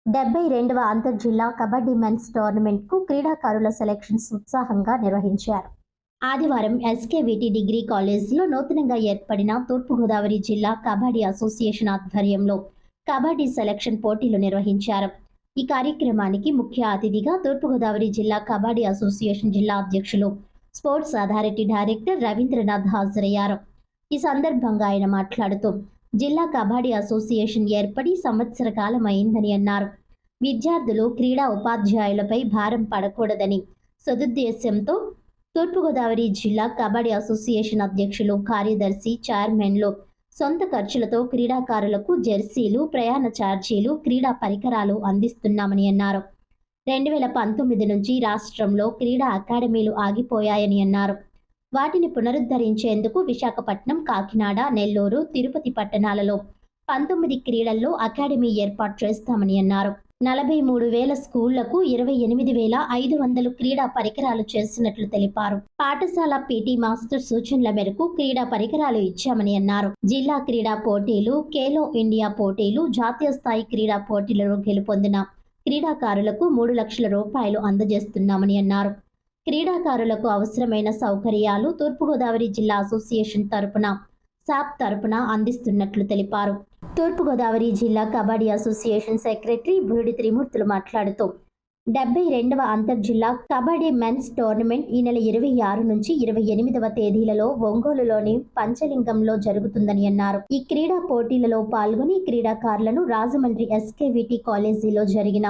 72వ అంతర్జిల్లా kabaddi men's టోర్నమెంట్కు క్రీడాకారుల selections ఉత్సాహంగా నిర్వహించారు. ఆదివారం ఎస్కేవిటి డిగ్రీ కాలేజీలో నూతనంగా ఏర్పడిన తూర్పుగోదావరి జిల్లా కబడ్డీ అసోసియేషన్ ఆధ్వర్యంలో కబడ్డీ సెలక్షన్ పోటీలు నిర్వహించారు. ఈ కార్యక్రమానికి ముఖ్య అతిథిగా తూర్పుగోదావరి జిల్లా కబడ్డీ అసోసియేషన్ జిల్లా అధ్యక్షులు, స్పోర్ట్స్ అథారిటీ డైరెక్టర్ రవీంద్రనాథ్ హాజరయ్యారు. ఈ సందర్భంగా ఆయన మాట్లాడుతూ జిల్లా కబడ్డీ అసోసియేషన్ ఏర్పడి సంవత్సర కాలం అయిందని అన్నారు. విద్యార్థులు, క్రీడా ఉపాధ్యాయులపై భారం పడకూడదని సదుద్దేశంతో తూర్పుగోదావరి జిల్లా కబడ్డీ అసోసియేషన్ అధ్యక్షులు, కార్యదర్శి, చైర్మన్లు సొంత ఖర్చులతో క్రీడాకారులకు జెర్సీలు, ప్రయాణ ఛార్జీలు, క్రీడా పరికరాలు అందిస్తున్నామని అన్నారు. 2019 నుంచి రాష్ట్రంలో క్రీడా అకాడమీలు ఆగిపోయాయని అన్నారు. వాటిని పునరుద్ధరించేందుకు విశాఖపట్నం, కాకినాడ, నెల్లూరు, తిరుపతి పట్టణాలలో 19 క్రీడల్లో అకాడమీ ఏర్పాటు చేస్తామని అన్నారు. 43,000 స్కూళ్లకు 28,500 క్రీడా పరికరాలు చేసినట్లు తెలిపారు. పాఠశాల పీటీ మాస్టర్ సూచనల మేరకు క్రీడా పరికరాలు ఇచ్చామని అన్నారు. జిల్లా క్రీడా పోటీలు, ఖేలో ఇండియా పోటీలు, జాతీయ స్థాయి క్రీడా పోటీలలో గెలుపొందిన క్రీడాకారులకు 3 లక్షల రూపాయలు అందజేస్తున్నామని అన్నారు. క్రీడాకారులకు అవసరమైన సౌకర్యాలు తూర్పుగోదావరి జిల్లా అసోసియేషన్ తరపున, సాప్ తరపున అందిస్తున్నట్లు తెలిపారు. తూర్పుగోదావరి జిల్లా కబడ్డీ అసోసియేషన్ సెక్రటరీ బురుడి త్రిమూర్తులు మాట్లాడుతూ 72వ అంతర్జిల్లా కబడ్డీ మెన్స్ టోర్నమెంట్ ఈ నెల 26 నుంచి 28వ తేదీలలో ఒంగోలులోని పంచలింగంలో జరుగుతుందని అన్నారు. ఈ క్రీడా పోటీలలో పాల్గొని క్రీడాకారులను రాజమండ్రి ఎస్కేవిటి కాలేజీలో జరిగిన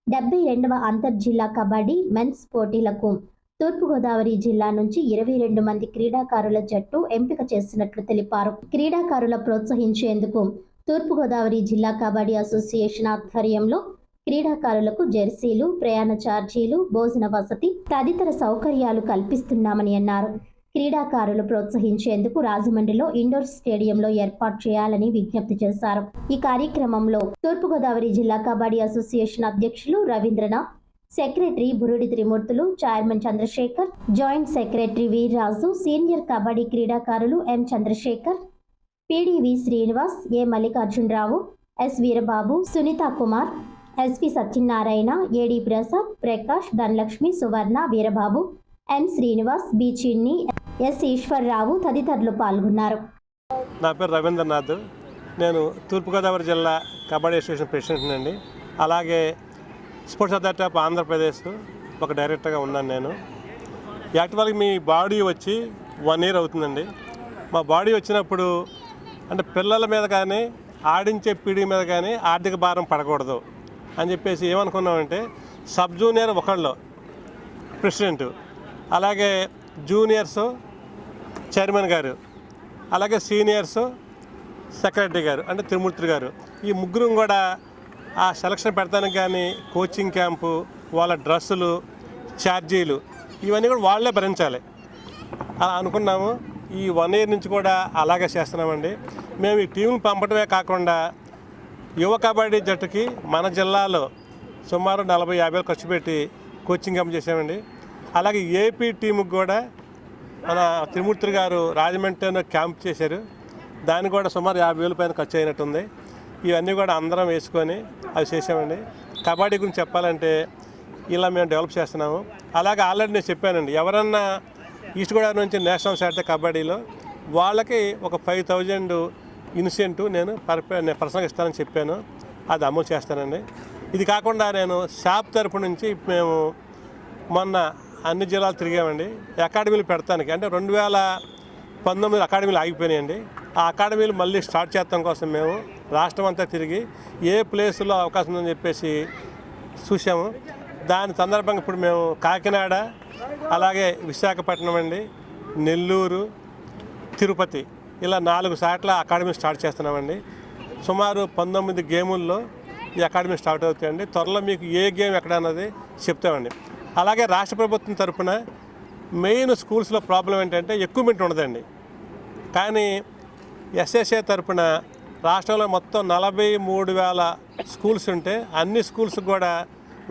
72వ అంతర్జిల్లా కబడ్డీ మెన్స్ పోటీలకు తూర్పుగోదావరి జిల్లా నుంచి 22 మంది క్రీడాకారుల జట్టు ఎంపిక చేసినట్లు తెలిపారు. క్రీడాకారుల ప్రోత్సహించేందుకు తూర్పుగోదావరి జిల్లా కబడ్డీ అసోసియేషన్ ఆధ్వర్యంలో క్రీడాకారులకు జెర్సీలు, ప్రయాణ ఛార్జీలు, భోజన వసతి తదితర సౌకర్యాలు కల్పిస్తున్నామని అన్నారు. క్రీడాకారులు ప్రోత్సహించేందుకు రాజమండ్రిలో ఇండోర్ స్టేడియంలో ఏర్పాటు చేయాలని విజ్ఞప్తి చేశారు. ఈ కార్యక్రమంలో తూర్పుగోదావరి జిల్లా కబడ్డీ అసోసియేషన్ అధ్యక్షులు Ravindranath, secretary Burudi Trimurthulu, chairman Chandrasekhar, joint secretary Veerraju, senior kabaddi క్రీడాకారులు M Chandrasekhar, PDV Srinivas, A Mallikarjunarao, S Veerababu, Sunitha Kumar, SV Satyanarayana, AD Prasad, Prakash, Dhanalakshmi, Suvarna, Veerababu, N Srinivas, B Chinni, S Eswarrao తదితరులు పాల్గొన్నారు. నా పేరు రవీంద్రనాథ్. నేను తూర్పుగోదావరి జిల్లా కబడ్డీ అసోసియేషన్ ప్రెసిడెంట్ అండి. అలాగే స్పోర్ట్స్ అథారిటీ ఆఫ్ ఆంధ్రప్రదేశ్ ఒక డైరెక్టర్గా ఉన్నాను. నేను యాక్చువల్గా మీ బాడీ వచ్చి 1 year అవుతుందండి. మా బాడీ వచ్చినప్పుడు అంటే పిల్లల మీద కానీ ఆడించే పీడి మీద కానీ ఆర్థిక భారం పడకూడదు అని చెప్పేసి ఏమనుకున్నామంటే సబ్ జూనియర్ ఒకళ్ళు ప్రెసిడెంట్, అలాగే జూనియర్స్ చైర్మన్ గారు, అలాగే సీనియర్స్ సెక్రటరీ గారు అంటే త్రిమూర్తి గారు, ఈ ముగ్గురు కూడా ఆ సెలక్షన్ పెడతానికి కానీ కోచింగ్ క్యాంపు, వాళ్ళ డ్రెస్సులు, ఛార్జీలు ఇవన్నీ కూడా వాళ్ళే భరించాలి అలా అనుకున్నాము. ఈ 1 year నుంచి కూడా అలాగే చేస్తున్నామండి. మేము ఈ టీంను పంపడమే కాకుండా యువ కబడ్డీ జట్టుకి మన జిల్లాలో సుమారు 40,000 ఖర్చు పెట్టి కోచింగ్ క్యాంప్ చేసామండి. అలాగే ఏపీ టీముకి కూడా మన త్రిమూర్తి గారు రాజమండ్రిలో క్యాంప్ చేశారు. దానికి కూడా సుమారు 50,000 పైన ఖర్చు అయినట్టుంది. ఇవన్నీ కూడా అందరం వేసుకొని అవి చేసామండి. కబడ్డీ గురించి చెప్పాలంటే ఇలా మేము డెవలప్ చేస్తున్నాము. అలాగే ఆల్రెడీ నేను చెప్పానండి, ఎవరన్నా ఈస్ట్ గోదావరి నుంచి నేషనల్స్ ఆడితే కబడ్డీలో వాళ్ళకి ఒక 5,000 ఇన్సెంటివ్ నేను పర్సనల్గా ఇస్తానని చెప్పాను. అది అమలు చేస్తానండి. ఇది కాకుండా నేను షాప్ తరపు నుంచి మేము మొన్న అన్ని జిల్లాలు తిరిగామండి. అకాడమీలు పెడతానికి అంటే 2019 అకాడమీలు ఆగిపోయినాయండి. ఆ అకాడమీలు మళ్ళీ స్టార్ట్ చేస్తాం కోసం మేము రాష్ట్రం అంతా తిరిగి ఏ ప్లేస్లో అవకాశం ఉందని చెప్పేసి చూసాము. దాని సందర్భంగా ఇప్పుడు మేము కాకినాడ, అలాగే విశాఖపట్నం అండి, నెల్లూరు, తిరుపతి ఇలా 4 చోట్ల అకాడమీ స్టార్ట్ చేస్తున్నామండి. సుమారు 19 గేముల్లో ఈ అకాడమీ స్టార్ట్ అవుతాయండి. త్వరలో మీకు ఏ గేమ్ ఎక్కడ అన్నది చెప్తామండి. అలాగే రాష్ట్ర ప్రభుత్వం తరఫున మెయిన్ స్కూల్స్లో ప్రాబ్లం ఏంటంటే ఎక్విప్మెంట్ ఉండదండి. కానీ ఎస్ఎస్ఏ తరఫున రాష్ట్రంలో మొత్తం 43,000 స్కూల్స్ ఉంటే అన్ని స్కూల్స్కి కూడా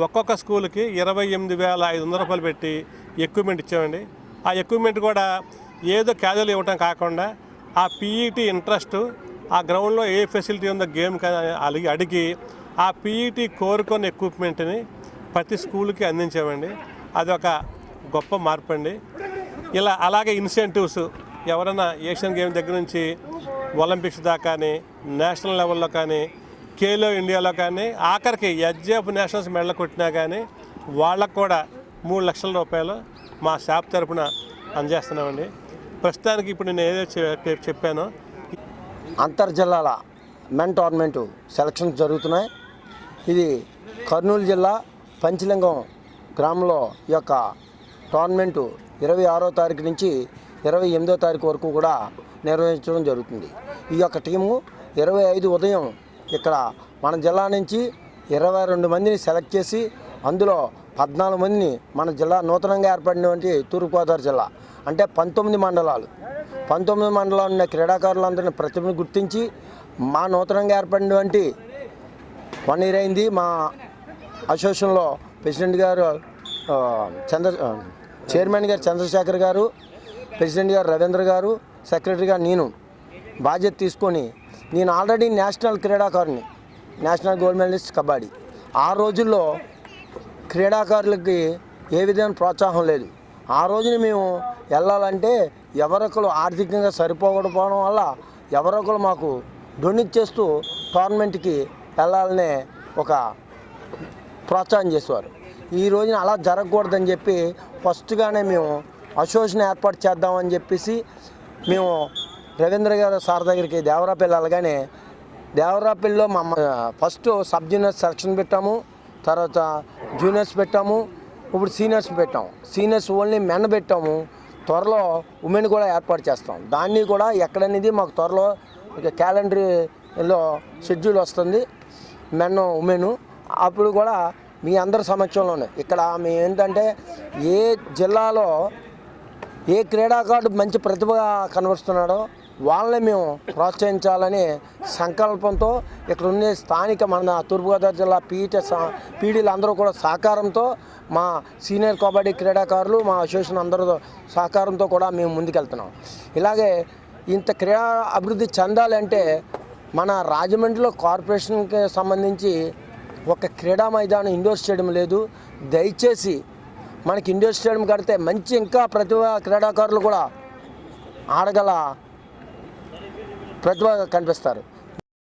ఒక్కొక్క స్కూల్కి 28,500 రూపాయలు పెట్టి ఎక్విప్మెంట్ ఇచ్చామండి. ఆ ఎక్విప్మెంట్ కూడా ఏదో క్యాజువల్ ఇవ్వటం కాకుండా ఆ పీఈటీ ఇంట్రెస్ట్, ఆ గ్రౌండ్లో ఏ ఫెసిలిటీ ఉందో గేమ్ అడిగి ఆ పీఈటీ కోరుకున్న ఎక్విప్మెంట్ని ప్రతి స్కూల్కి అందించామండి. అదొక గొప్ప మార్పు అండి. అలాగే ఇన్సెంటివ్స్ ఎవరైనా ఏషియన్ గేమ్ దగ్గర నుంచి ఒలింపిక్స్ దాకా కానీ, నేషనల్ లెవెల్లో కానీ, ఖేలో ఇండియాలో కానీ, ఆఖరికి ఎస్జేఎఫ్ నేషనల్స్ మెడల్ కొట్టినా కానీ వాళ్ళకు కూడా 3 లక్షల రూపాయలు మా షాప్ తరపున అందజేస్తున్నామండి. ప్రస్తుతానికి ఇప్పుడు నేను ఏదైతే చెప్పానో అంతర్జిల్లాల మెన్ టోర్నమెంటు సెలక్షన్స్ జరుగుతున్నాయి. ఇది కర్నూలు జిల్లా పంచలింగం గ్రామంలో ఈ యొక్క టోర్నమెంటు 26వ తారీఖు నుంచి 28వ తారీఖు వరకు కూడా నిర్వహించడం జరుగుతుంది. ఈ యొక్క టీము 25 ఉదయం ఇక్కడ మన జిల్లా నుంచి 22 మందిని సెలెక్ట్ చేసి అందులో 14 మందిని మన జిల్లా నూతనంగా ఏర్పడినటువంటి తూర్పుగోదావరి జిల్లా అంటే 19 మండలాలు 19 మండలాలు ఉన్న క్రీడాకారులందరినీ ప్రతిభను గుర్తించి మా నూతనంగా ఏర్పడినటువంటి 1 ఇయర్ అయింది. మా అసోసియేషన్లో ప్రెసిడెంట్ గారు చైర్మన్ గారు చంద్రశేఖర్ గారు, ప్రెసిడెంట్ గారు రవీంద్ర గారు, సెక్రటరీగా నేను బాధ్యత తీసుకొని నేను ఆల్రెడీ నేషనల్ క్రీడాకారుని, నేషనల్ గోల్డ్ మెడలిస్ట్ కబడ్డీ. ఆ రోజుల్లో క్రీడాకారులకి ఏ విధమైన ప్రోత్సాహం లేదు. ఆ రోజున మేము వెళ్ళాలంటే ఎవరొకరు ఆర్థికంగా సరిపోకపోవడం వల్ల ఎవరొకరు మాకు డొనేట్ చేస్తూ టోర్నమెంట్కి వెళ్ళాలనే ఒక ప్రోత్సాహం చేసేవారు. ఈ రోజున అలా జరగకూడదని చెప్పి ఫస్ట్గానే మేము అసోసియేషన్ ఏర్పాటు చేద్దామని చెప్పేసి మేము రవీంద్ర గారు సార్ దగ్గరికి దేవరాపల్లి వెళ్ళగానే దేవరాపల్లిలో మా ఫస్ట్ సబ్ జూనియర్స్ సెలక్షన్ పెట్టాము, తర్వాత జూనియర్స్ పెట్టాము, ఇప్పుడు సీనియర్స్ పెట్టాము. సీనియర్స్ ఓన్లీ మెన్ పెట్టాము. త్వరలో ఉమెన్ కూడా ఏర్పాటు చేస్తాం. దాన్ని కూడా ఎక్కడనేది మాకు త్వరలో క్యాలెండర్లో షెడ్యూల్ వస్తుంది, మెన్ ఉమెన్. అప్పుడు కూడా మీ అందరి సమక్షంలోనే ఇక్కడ మేము ఏంటంటే ఏ జిల్లాలో ఏ క్రీడాకారుడు మంచి ప్రతిభ కనబరుస్తున్నాడో వాళ్ళని మేము ప్రోత్సహించాలని సంకల్పంతో ఇక్కడ ఉండే స్థానిక మన తూర్పుగోదావరి జిల్లా పీడీలు అందరూ కూడా సహకారంతో మా సీనియర్ కబడ్డీ క్రీడాకారులు మా అసోసియేషన్ అందరూ సహకారంతో కూడా మేము ముందుకెళ్తున్నాం. ఇలాగే ఇంత క్రీడా అభివృద్ధి చెందాలంటే మన రాజమండ్రిలో కార్పొరేషన్కి సంబంధించి ఒక క్రీడా మైదానం ఇండోర్ స్టేడియం లేదు. దయచేసి మనకి ఇండోర్ స్టేడియం కడితే మంచి ఇంకా ప్రతిభ క్రీడాకారులు కూడా ఆడగల ప్రతిభ కనిపిస్తారు.